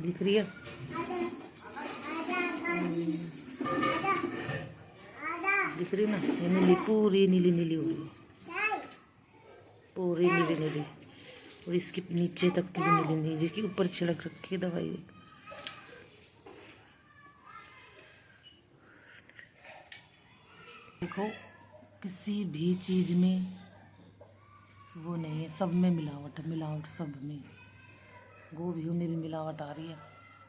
दिख रही है। दिख रही ना, ये नीली पूरी नीली नीली हो गई, पूरी नीली नीली। और इसके नीचे तक की भी नीली नीली, जिसकी ऊपर छिड़क रखी है दवाई। देखो किसी भी चीज में वो नहीं है, सब में मिलावट है, मिलावट सब में। गोभियों में भी मिलावट आ रही है।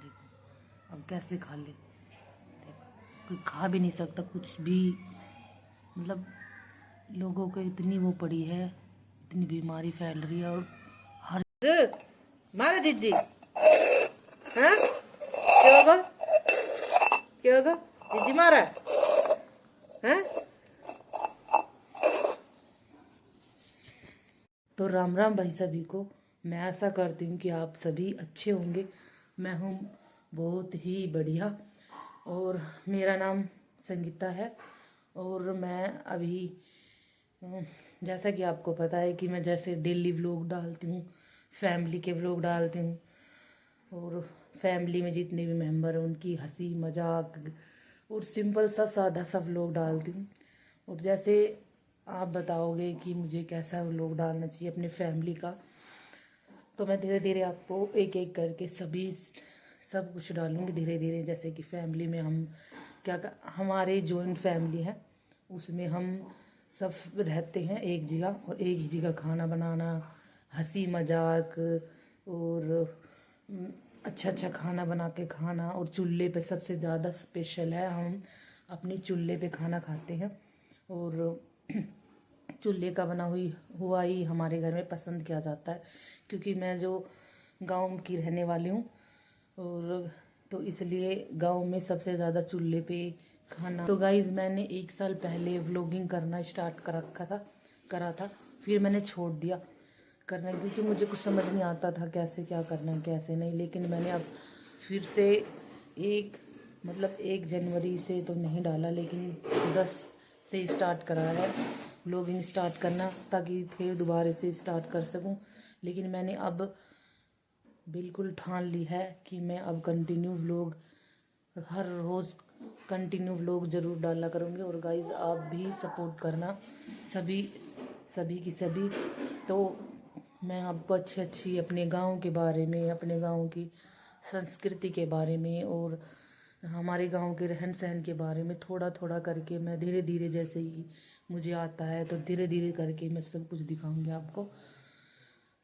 देखो अब कैसे खा ले, देखो कोई खा भी नहीं सकता कुछ भी। मतलब लोगों को इतनी वो पड़ी है, इतनी बीमारी फैल रही है। और हर मारा जीजी, हाँ क्या होगा, क्या होगा, जीजी मारा है। तो राम राम भाई सभी को। मैं आशा करती हूँ कि आप सभी अच्छे होंगे। मैं हूँ बहुत ही बढ़िया, और मेरा नाम संगीता है। और मैं अभी जैसा कि आपको पता है कि मैं जैसे डेली व्लॉग डालती हूँ, फैमिली के व्लॉग डालती हूँ, और फैमिली में जितने भी मेंबर हैं उनकी हंसी मजाक और सिंपल सा सादा सा व्लॉग डालती हूँ। और जैसे आप बताओगे कि मुझे कैसा व्लॉग डालना चाहिए अपने फैमिली का, तो मैं धीरे धीरे आपको एक एक करके सब कुछ डालूँगी धीरे धीरे। जैसे कि फैमिली में हम हमारे जॉइंट फैमिली है, उसमें हम सब रहते हैं एक जगह, और एक ही जगह खाना बनाना, हंसी मजाक, और अच्छा अच्छा खाना बना के खाना। और चूल्हे पे सबसे ज़्यादा स्पेशल है, हम अपनी चूल्हे पे खाना खाते हैं। और चूल्हे का बना हुआ ही हमारे घर में पसंद किया जाता है, क्योंकि मैं जो गांव की रहने वाली हूँ, और तो इसलिए गांव में सबसे ज़्यादा चूल्हे पे खाना। तो गाइज मैंने 1 साल पहले व्लॉगिंग करना स्टार्ट करा था। फिर मैंने छोड़ दिया करना, क्योंकि मुझे कुछ समझ नहीं आता था कैसे क्या करना है कैसे नहीं। लेकिन मैंने अब फिर से 1 जनवरी से तो नहीं डाला, लेकिन 10 से स्टार्ट करा है व्लॉगिंग स्टार्ट करना, ताकि फिर दोबारा से स्टार्ट कर सकूं। लेकिन मैंने अब बिल्कुल ठान ली है कि मैं अब कंटिन्यू व्लॉग, हर रोज़ कंटिन्यू व्लॉग ज़रूर डाला करूँगी। और गाइज आप भी सपोर्ट करना, सभी की सभी। तो मैं आपको अच्छी अपने गांव के बारे में, अपने गांव की संस्कृति के बारे में, और हमारे गांव के रहन सहन के बारे में थोड़ा थोड़ा करके मैं धीरे धीरे, जैसे ही मुझे आता है तो धीरे धीरे करके मैं सब कुछ दिखाऊंगी आपको,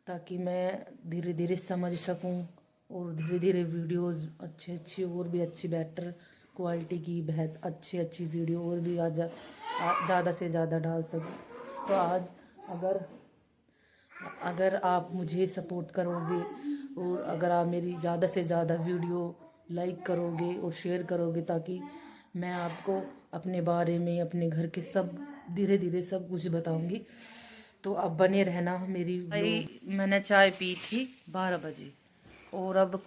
ताकि मैं धीरे धीरे समझ सकूं। और धीरे धीरे वीडियोस अच्छी और भी अच्छी बेटर क्वालिटी की बहुत अच्छी वीडियो और भी ज़्यादा से ज़्यादा डाल सकूं। तो आज अगर आप मुझे सपोर्ट करोगे, और अगर आप मेरी ज़्यादा से ज़्यादा वीडियो लाइक करोगे और शेयर करोगे, ताकि मैं आपको अपने बारे में, अपने घर के सब धीरे धीरे सब कुछ बताऊंगी। तो अब बने रहना मेरी। भाई मैंने चाय पी थी 12 बजे, और अब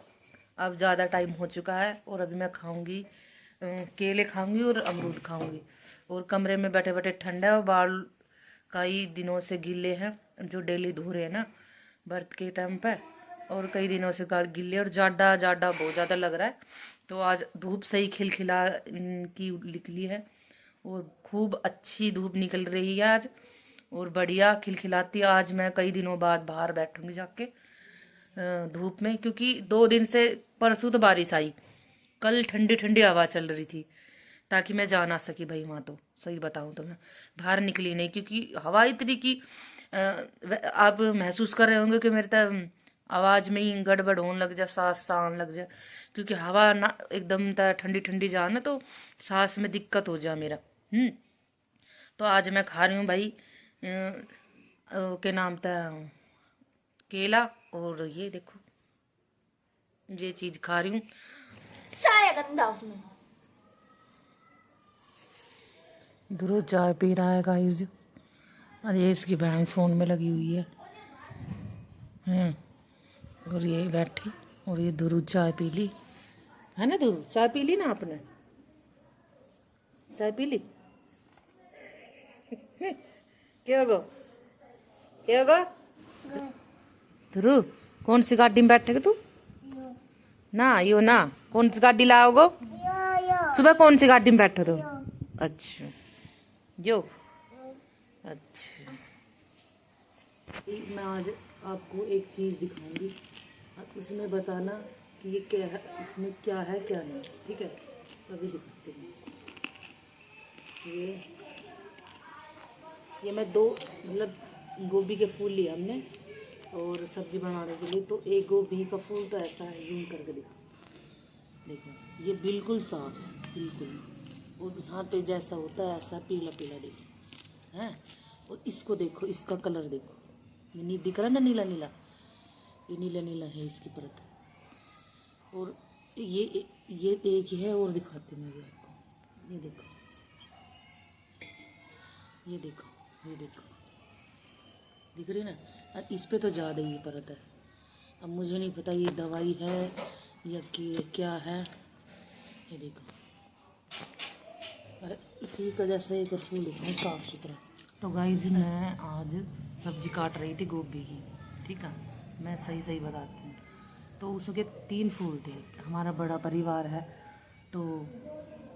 ज़्यादा टाइम हो चुका है, और अभी मैं खाऊंगी, केले खाऊंगी और अमरूद खाऊंगी। और कमरे में बैठे बैठे ठंडा है, और बाल कई दिनों से गीले हैं, जो डेली धो रहे हैं ना बर्थ के टाइम पे, और कई दिनों से गाल गिले, और जाडा जाडा बहुत ज़्यादा लग रहा है। तो आज धूप सही खिलखिला की निकली है, और खूब अच्छी धूप निकल रही है आज, और बढ़िया खिलखिलाती। आज मैं कई दिनों बाद बाहर बैठूंगी जाके धूप में, क्योंकि 2 दिन से, परसों तो बारिश आई, कल ठंडी ठंडी हवा चल रही थी, ताकि मैं जा ना सकी भाई वहाँ। तो सही बताऊँ तो मैं बाहर निकली नहीं, क्योंकि हवा इतनी की आप महसूस कर रहे होंगे कि मेरे तक आवाज़ में ही गड़बड़ होने लग जाए, सांस आने लग जाए, क्योंकि हवा ना एकदम ठंडी ठंडी जा ना, तो सांस में दिक्कत हो जाए मेरा। तो आज मैं खा रही हूँ भाई के नाम था केला, और ये देखो ये चीज खा रही हूँ। चाय गंदा उसमें ध्रुव चाय पी रहा है गाइस, और ये इसकी बहन फोन में लगी हुई है। और ये बैठी, और ये ध्रुव चाय पी ली है ना। ध्रुव चाय पी ली ना आपने, चाय पी ली क्या होगा, क्या होगा ध्रुव? कौन सी गाड़ी में बैठेगा तू? ना यो ना कौन सी गाड़ी लाओगो? सुबह कौन सी गाड़ी में बैठो तो? अच्छा जो अच्छा मैं आज आपको एक चीज़ दिखाऊंगी, आप उसमें बताना कि ये क्या है, इसमें क्या है क्या नहीं, ठीक है? अभी दिखाते हैं। ये मैं दो मतलब गोभी के फूल लिए हमने और सब्जी बनाने के लिए। तो एक गोभी का फूल तो ऐसा है, जूम करके दिखा, देखो ये बिल्कुल साफ है बिल्कुल, और हाथे जैसा होता है ऐसा पीला पीला देखो है। और इसको देखो, इसका कलर देखो, ये नहीं दिख रहा ना नीला नीला, ये नीला नीला है इसकी परत। और ये एक ही है, और दिखाती हूँ मैं भी आपको। ये देखो ये देखो ये देखो, दिख रही ना? और इस पे तो ज़्यादा ही परत है। अब मुझे नहीं पता ये दवाई है या कि क्या है। ये देखो, अरे इसी वजह से एक फूल है साफ सुथरा। तो गाइस मैं आज सब्जी काट रही थी गोभी की, ठीक है? मैं सही सही बताती हूँ। तो उसके 3 फूल थे, हमारा बड़ा परिवार है तो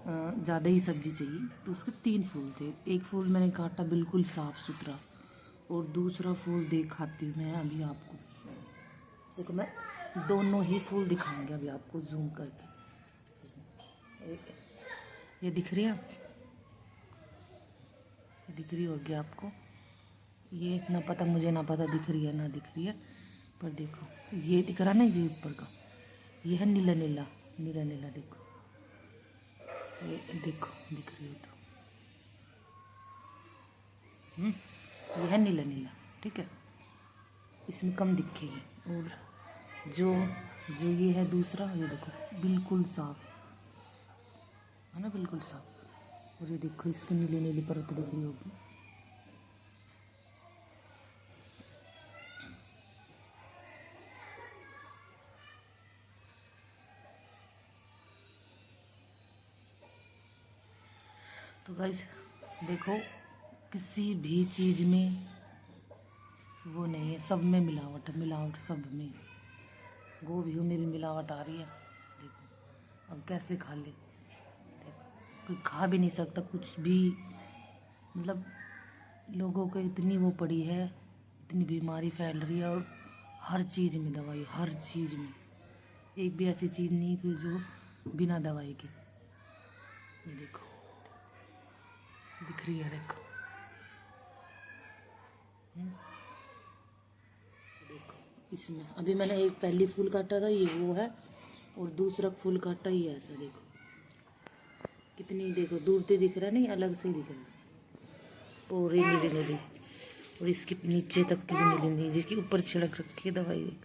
ज़्यादा ही सब्जी चाहिए, तो उसके 3 फूल थे। एक फूल मैंने काटा बिल्कुल साफ़ सुथरा, और दूसरा फूल दिखाती हूँ मैं अभी आपको। देखो मैं दोनों ही फूल दिखाऊंगी अभी आपको जूम करके। ये दिख रही है, ये दिख रही होगी आपको। ये ना पता मुझे, ना पता दिख रही है ना दिख रही है, पर देखो ये दिख रहा ना, ये ऊपर का ये है नीला नीला नीला नीला, देखो ये देखो दिख रही है तो ये है नीला नीला, ठीक है? इसमें कम दिखेगी। और जो जो ये है दूसरा, ये देखो बिल्कुल साफ है ना, बिल्कुल साफ। और ये देखो इसकी नीली नीली परत दिख रही होगी। तो गाइस देखो, किसी भी चीज़ में वो नहीं है, सब में मिलावट है, मिलावट सब में। गोभियों में भी मिलावट आ रही है, देखो अब कैसे खा ले। देखो कोई खा भी नहीं सकता कुछ भी, मतलब लोगों को इतनी वो पड़ी है, इतनी बीमारी फैल रही है, और हर चीज़ में दवाई, हर चीज़ में। एक भी ऐसी चीज़ नहीं कि जो बिना दवाई के। ये देखो दिख रही है, देखो देखो इसमें अभी मैंने एक पहली फूल काटा था, ये वो है, और दूसरा फूल काटा ही ऐसा। देखो कितनी, देखो दूर से दिख रहा है, नहीं अलग से दिख रहा है। और ये नीली नीली, और इसके नीचे तक की भी नीली नीली, जिसकी ऊपर छिड़क रखी है दवाई।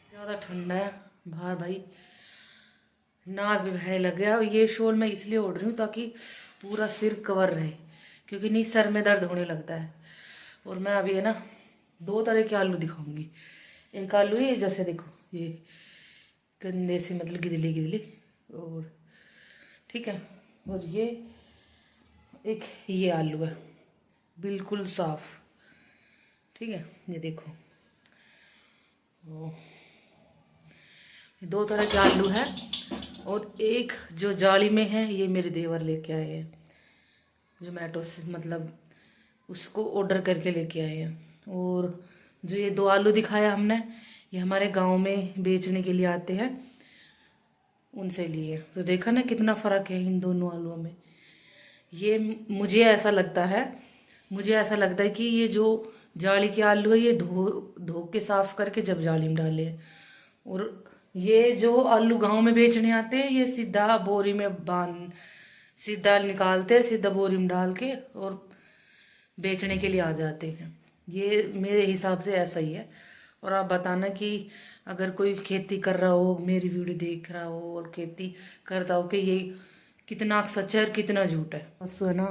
ज़्यादा ठंडा है बाहर भाई, नाक भी बहने लग गया। और ये शॉल मैं इसलिए ओढ़ रही हूँ ताकि पूरा सिर कवर रहे, क्योंकि नहीं सर में दर्द होने लगता है। और मैं अभी है ना 2 तरह के आलू दिखाऊंगी। एक आलू ये जैसे देखो, ये गंदे से मतलब गिदली गिदली, और ठीक है। और ये एक ये आलू है बिल्कुल साफ, ठीक है? ये देखो, ओ 2 तरह के आलू है। और एक जो जाली में है, ये मेरे देवर लेके आए हैं जोमेटो से, मतलब उसको ऑर्डर करके लेके आए हैं। और जो ये 2 आलू दिखाया हमने, ये हमारे गांव में बेचने के लिए आते हैं, उनसे लिए। तो देखा ना कितना फ़र्क है इन दोनों आलूओं में। ये मुझे ऐसा लगता है कि ये जो जाली के आलू है, ये धो धो के साफ करके जब जाली में डाले हैं। और ये जो आलू गांव में बेचने आते हैं, ये सीधा बोरी में बांध, सीधा निकालते हैं, सीधा बोरी में डाल के और बेचने के लिए आ जाते हैं। ये मेरे हिसाब से ऐसा ही है। और आप बताना कि अगर कोई खेती कर रहा हो, मेरी वीडियो देख रहा हो और खेती करता हो, कि ये कितना सच है और कितना झूठ है। बस है ना,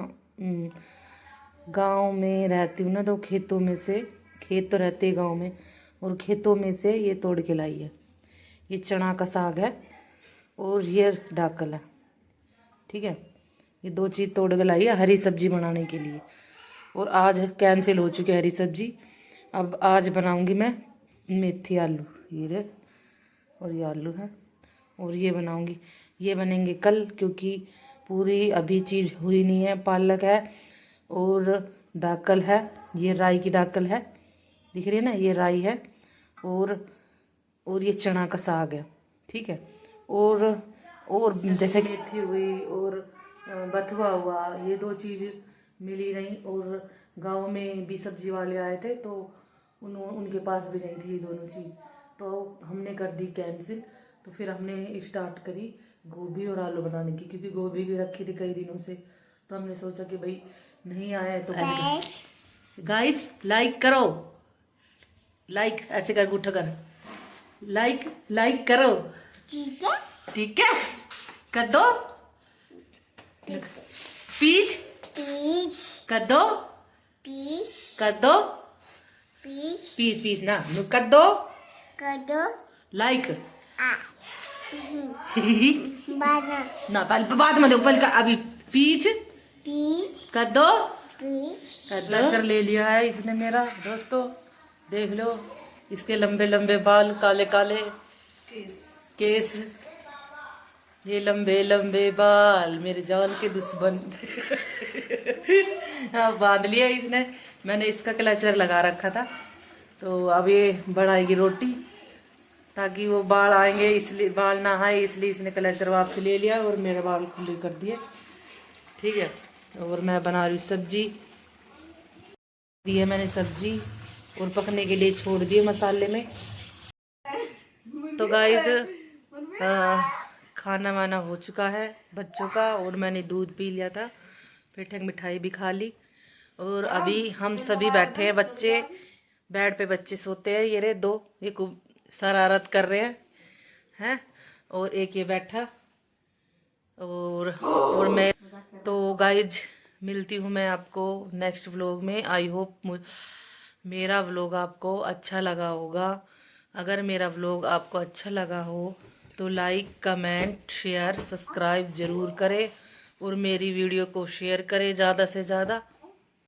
गांव में रहती हूँ ना, तो खेतों में से, खेत तो रहते हैं गांव में, और खेतों में से ये तोड़ के लाई है। ये चना का साग है और ये डाकल है, ठीक है? ये 2 चीज़ तोड़ के लाई है हरी सब्जी बनाने के लिए। और आज कैंसिल हो चुकी है हरी सब्जी, अब आज बनाऊंगी मैं मेथी आलू, ये रे, और ये आलू है, और ये बनाऊंगी, ये बनेंगे कल, क्योंकि पूरी अभी चीज़ हुई नहीं है। पालक है और दाकल है, ये राई की दाकल है, दिख रही है ना, ये राई है, और ये चना का साग है, ठीक है। और जैसे मेथी हुई और बथुआ हुआ, ये 2 चीज़ मिली नहीं, और गांव में भी सब्जी वाले आए थे तो उनके पास भी नहीं थी ये दोनों चीज़, तो हमने कर दी कैंसिल। तो फिर हमने स्टार्ट करी गोभी और आलू बनाने की, क्योंकि गोभी भी रखी थी कई दिनों से, तो हमने सोचा कि भाई नहीं आया है तो गाइस लाइक करो, लाइक ऐसे कर उठा कर, लाइक करो, ठीक है, कर दो, पीच कर दो, कर दो, पीस ना, कर दो, लाइक ना, पहले बाद में दो, पहले अभी पीच कर दो, कलर ले लिया है इसने मेरा दोस्तों, देख लो, इसके लंबे लंबे बाल, काले काले केस, ये लंबे लंबे बाल मेरे जान के दुश्मन। हाँ, बांध लिया इसने, मैंने इसका क्लचर लगा रखा था, तो अब ये बढ़ाएगी रोटी, ताकि वो बाल आएंगे, इसलिए बाल ना आए, इसलिए इसने क्लचर वापस ले लिया और मेरे बाल खुले कर दिए, ठीक है। और मैं बना रही हूँ सब्जी, दी है मैंने सब्जी, और पकने के लिए छोड़ दिए मसाले में। तो गाइस खाना वाना हो चुका है बच्चों का, और मैंने दूध पी लिया था, पेठे की मिठाई भी खा ली, और अभी हम सभी बैठे हैं, बच्चे बेड पे, बच्चे सोते हैं, ये रे 2, ये खूब शरारत कर रहे हैं, और एक ये बैठा, और मैं, तो गाइज मिलती हूँ मैं आपको नेक्स्ट व्लॉग में। आई होप मेरा व्लॉग आपको अच्छा लगा होगा। अगर मेरा व्लॉग आपको अच्छा लगा हो तो लाइक, कमेंट, शेयर, सब्सक्राइब ज़रूर करें, और मेरी वीडियो को शेयर करें ज़्यादा से ज़्यादा।